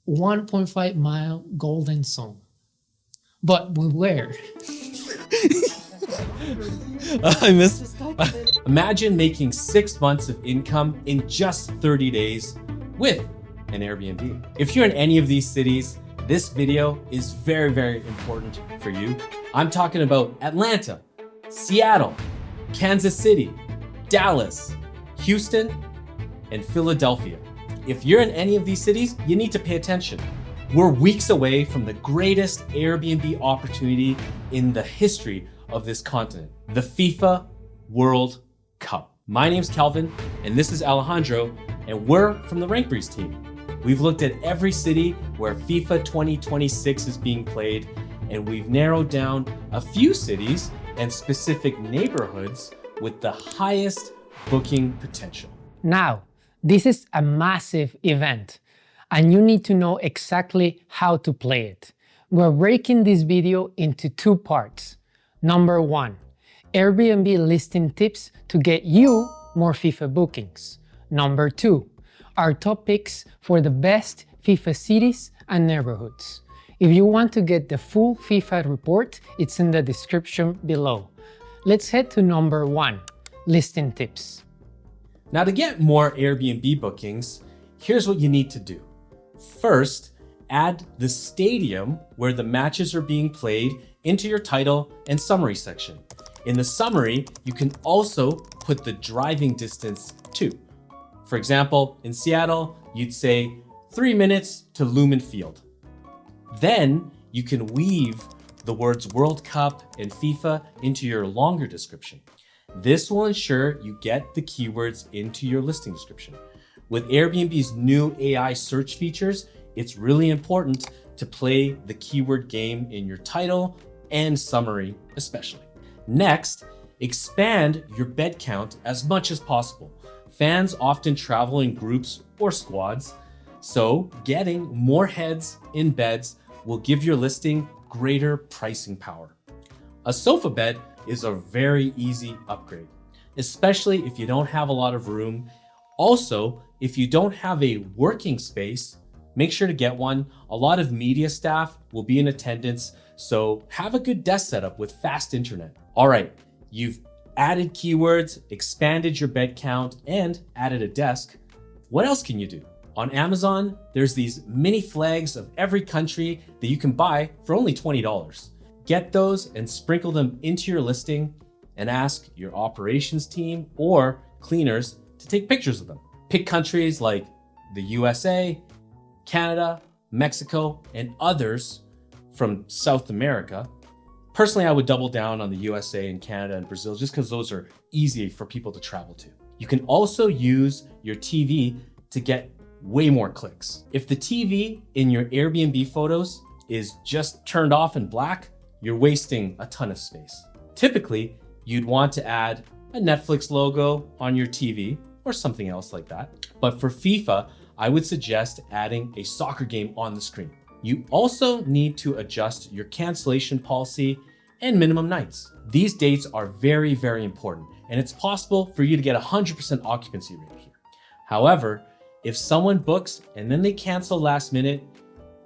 1.5-mile golden zone. But beware. I missed. Imagine making 6 months of income in just 30 days with an Airbnb. If you're in any of these cities, this video is very, very important for you. I'm talking about Atlanta, Seattle, Kansas City, Dallas, Houston, and Philadelphia. If you're in any of these cities, you need to pay attention. We're weeks away from the greatest Airbnb opportunity in the history of this continent, the FIFA World Cup. My name's Calvin, and this is Alejandro, and we're from the RankBreeze team. We've looked at every city where FIFA 2026 is being played, and we've narrowed down a few cities and specific neighborhoods with the highest booking potential. Now, this is a massive event, and you need to know exactly how to play it. We're breaking this video into two parts. Number one, Airbnb listing tips to get you more FIFA bookings. Number two, our top picks for the best FIFA cities and neighborhoods. If you want to get the full FIFA report, it's in the description below. Let's head to number one, listing tips. Now, to get more Airbnb bookings, here's what you need to do. First, add the stadium where the matches are being played into your title and summary section. In the summary, you can also put the driving distance too. For example, in Seattle, you'd say 3 minutes to Lumen Field. Then you can weave the words World Cup and FIFA into your longer description. This will ensure you get the keywords into your listing description. With Airbnb's new AI search features, it's really important to play the keyword game in your title and summary especially. Next, expand your bed count as much as possible. Fans often travel in groups or squads, so getting more heads in beds will give your listing greater pricing power. A sofa bed is a very easy upgrade, especially if you don't have a lot of room. Also, if you don't have a working space, make sure to get one. A lot of media staff will be in attendance, so have a good desk setup with fast internet. All right, you've added keywords, expanded your bed count, and added a desk. What else can you do? On Amazon, there's these mini flags of every country that you can buy for only $20. Get those and sprinkle them into your listing and ask your operations team or cleaners to take pictures of them. Pick countries like the USA, Canada, Mexico, and others from South America. Personally, I would double down on the USA and Canada and Brazil just because those are easy for people to travel to. You can also use your TV to get way more clicks. If the TV in your Airbnb photos is just turned off in black, you're wasting a ton of space. Typically, you'd want to add a Netflix logo on your TV or something else like that. But for FIFA, I would suggest adding a soccer game on the screen. You also need to adjust your cancellation policy and minimum nights. These dates are very, very important, and it's possible for you to get 100% occupancy rate here. However, if someone books and then they cancel last minute,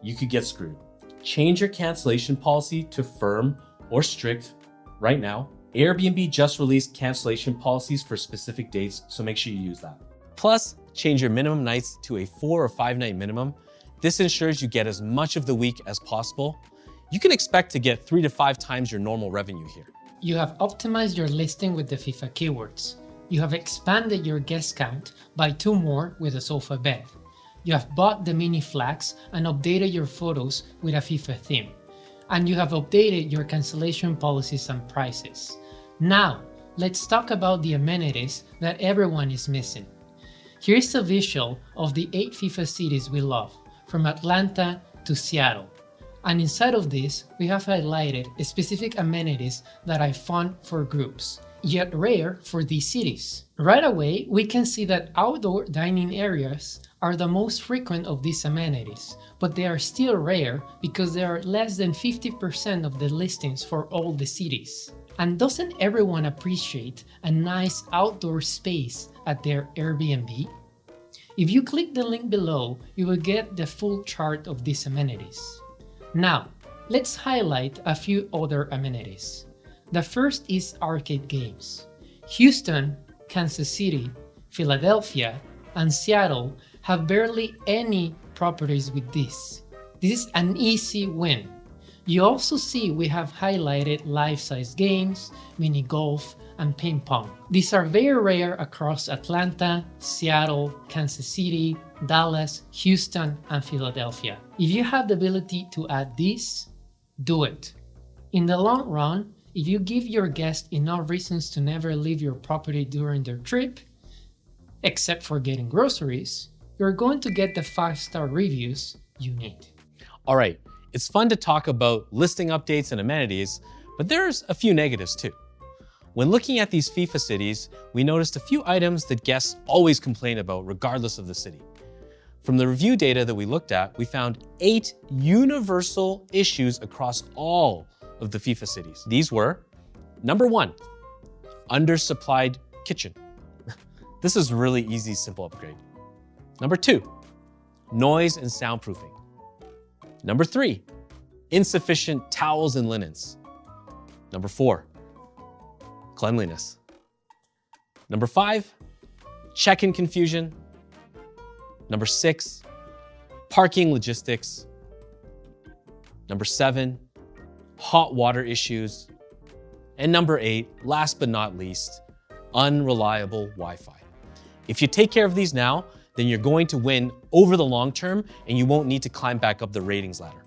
you could get screwed. Change your cancellation policy to firm or strict right now. Airbnb just released cancellation policies for specific dates, so make sure you use that. Plus, change your minimum nights to a 4 or 5 night minimum. This ensures you get as much of the week as possible. You can expect to get 3 to 5 times your normal revenue here. You have optimized your listing with the FIFA keywords. You have expanded your guest count by 2 more with a sofa bed. You have bought the mini flags and updated your photos with a FIFA theme. And you have updated your cancellation policies and prices. Now, let's talk about the amenities that everyone is missing. Here's a visual of the 8 FIFA cities we love, from Atlanta to Seattle. And inside of this, we have highlighted specific amenities that I found for groups, yet rare for these cities. Right away, we can see that outdoor dining areas are the most frequent of these amenities, but they are still rare because they are less than 50% of the listings for all the cities. And doesn't everyone appreciate a nice outdoor space at their Airbnb? If you click the link below, you will get the full chart of these amenities. Now, let's highlight a few other amenities. The first is arcade games. Houston, Kansas City, Philadelphia, and Seattle have barely any properties with this. This is an easy win. You also see we have highlighted life-size games, mini golf, and ping pong. These are very rare across Atlanta, Seattle, Kansas City, Dallas, Houston, and Philadelphia. If you have the ability to add these, do it. In the long run, if you give your guests enough reasons to never leave your property during their trip, except for getting groceries, you're going to get the 5-star reviews you need. All right, it's fun to talk about listing updates and amenities, but there's a few negatives too. When looking at these FIFA cities, we noticed a few items that guests always complain about regardless of the city. From the review data that we looked at, we found 8 universal issues across all of the FIFA cities. These were, number 1, undersupplied kitchen. This is really easy, simple upgrade. Number 2, noise and soundproofing. Number 3, insufficient towels and linens. Number 4, cleanliness. Number 5, check-in confusion. Number 6, parking logistics. Number 7, hot water issues. And number 8, last but not least, unreliable Wi-Fi. If you take care of these now, then you're going to win over the long term and you won't need to climb back up the ratings ladder.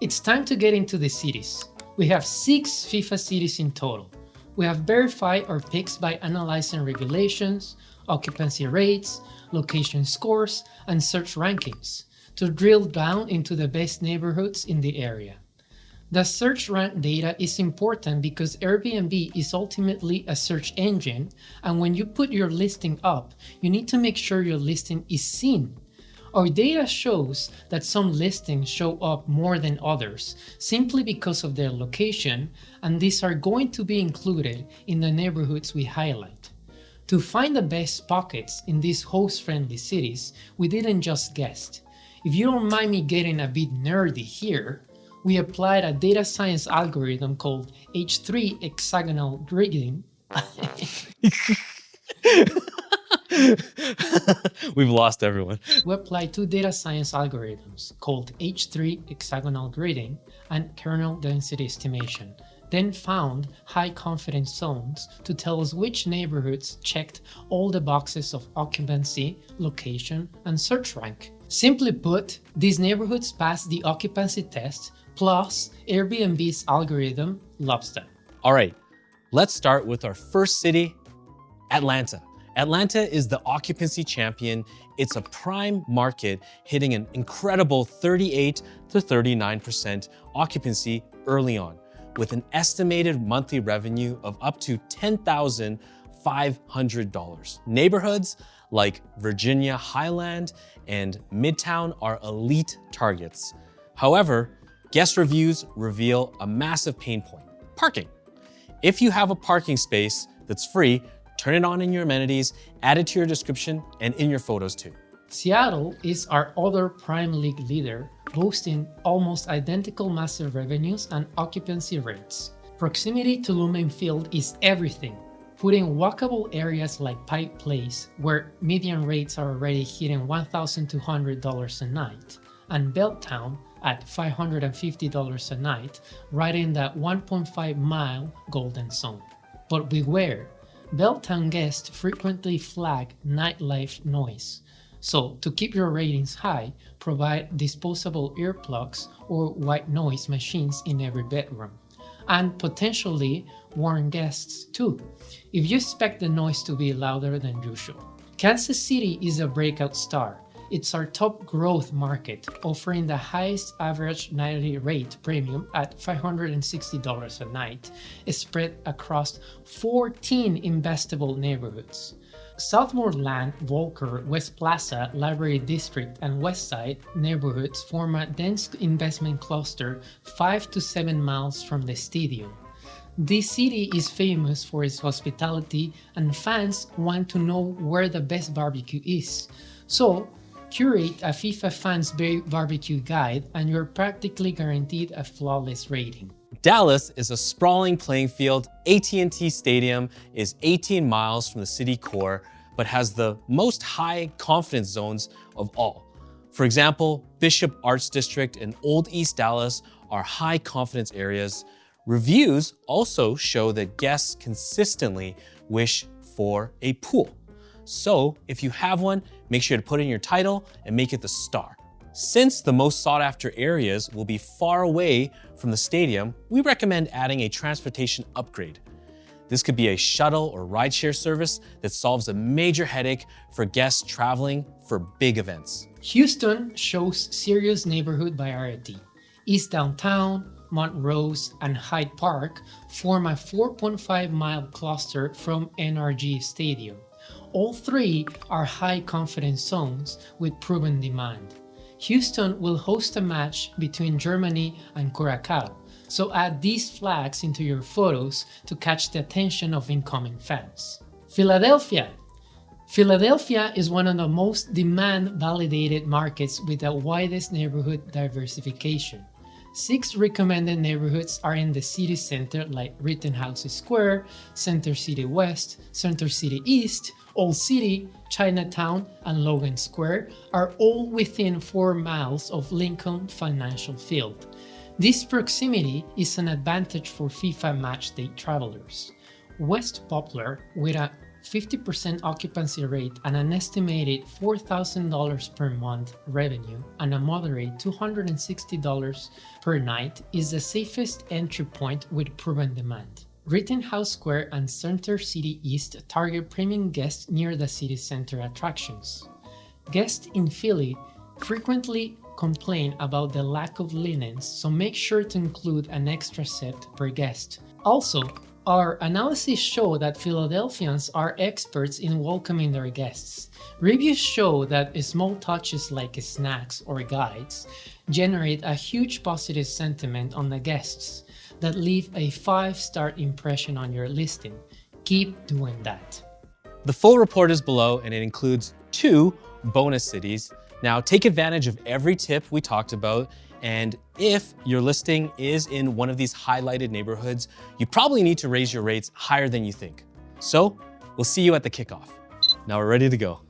It's time to get into the cities. We have 6 FIFA cities in total. We have verified our picks by analyzing regulations, occupancy rates, location scores, and search rankings to drill down into the best neighborhoods in the area. The search rank data is important because Airbnb is ultimately a search engine, and when you put your listing up, you need to make sure your listing is seen. Our data shows that some listings show up more than others simply because of their location, and these are going to be included in the neighborhoods we highlight. To find the best pockets in these host-friendly cities, we didn't just guess. If you don't mind me getting a bit nerdy here, we applied a data science algorithm called H3 hexagonal gridding. We've lost everyone. We applied 2 data science algorithms called H3 hexagonal gridding and kernel density estimation, then found high confidence zones to tell us which neighborhoods checked all the boxes of occupancy, location, and search rank. Simply put, these neighborhoods pass the occupancy test, plus Airbnb's algorithm loves them. All right, let's start with our first city, Atlanta. Atlanta is the occupancy champion. It's a prime market hitting an incredible 38 to 39% occupancy early on, with an estimated monthly revenue of up to $10,500. Neighborhoods like Virginia Highland and Midtown are elite targets. However, guest reviews reveal a massive pain point: parking. If you have a parking space that's free, turn it on in your amenities, add it to your description, and in your photos too. Seattle is our other prime league leader, boasting almost identical massive revenues and occupancy rates. Proximity to Lumen Field is everything, putting walkable areas like Pike Place, where median rates are already hitting $1,200 a night, and Belltown at $550 a night, right in that 1.5-mile golden zone. But beware, Belltown guests frequently flag nightlife noise. So to keep your ratings high, provide disposable earplugs or white noise machines in every bedroom. And potentially warn guests too, if you expect the noise to be louder than usual. Kansas City is a breakout star. It's our top growth market, offering the highest average nightly rate premium at $560 a night, spread across 14 investable neighborhoods. Southmoreland, Volker, West Plaza, Library District, and Westside neighborhoods form a dense investment cluster 5 to 7 miles from the stadium. This city is famous for its hospitality, and fans want to know where the best barbecue is. So, curate a FIFA fans barbecue guide and you're practically guaranteed a flawless rating. Dallas is a sprawling playing field. AT&T Stadium is 18 miles from the city core, but has the most high confidence zones of all. For example, Bishop Arts District and Old East Dallas are high confidence areas. Reviews also show that guests consistently wish for a pool. So if you have one, make sure to put in your title and make it the star. Since the most sought after areas will be far away from the stadium, we recommend adding a transportation upgrade. This could be a shuttle or rideshare service that solves a major headache for guests traveling for big events. Houston shows serious neighborhood variety. East Downtown, Montrose, and Hyde Park form a 4.5-mile cluster from NRG Stadium. All three are high confidence zones with proven demand. Houston will host a match between Germany and Curacao, so add these flags into your photos to catch the attention of incoming fans. Philadelphia. Philadelphia is one of the most demand-validated markets with the widest neighborhood diversification. 6 recommended neighborhoods are in the city center like Rittenhouse Square, Center City West, Center City East, Old City, Chinatown, and Logan Square are all within 4 miles of Lincoln Financial Field. This proximity is an advantage for FIFA matchday travelers. West Poplar, with a 50% occupancy rate and an estimated $4,000 per month revenue and a moderate $260 per night, is the safest entry point with proven demand. Rittenhouse Square and Center City East target premium guests near the city center attractions. Guests in Philly frequently complain about the lack of linens, so make sure to include an extra set per guest. Also, our analysis show that Philadelphians are experts in welcoming their guests. Reviews show that small touches like snacks or guides generate a huge positive sentiment on the guests that leave a 5-star impression on your listing. Keep doing that. The full report is below and it includes 2 bonus cities. Now take advantage of every tip we talked about, and if your listing is in one of these highlighted neighborhoods, you probably need to raise your rates higher than you think. So we'll see you at the kickoff. Now we're ready to go.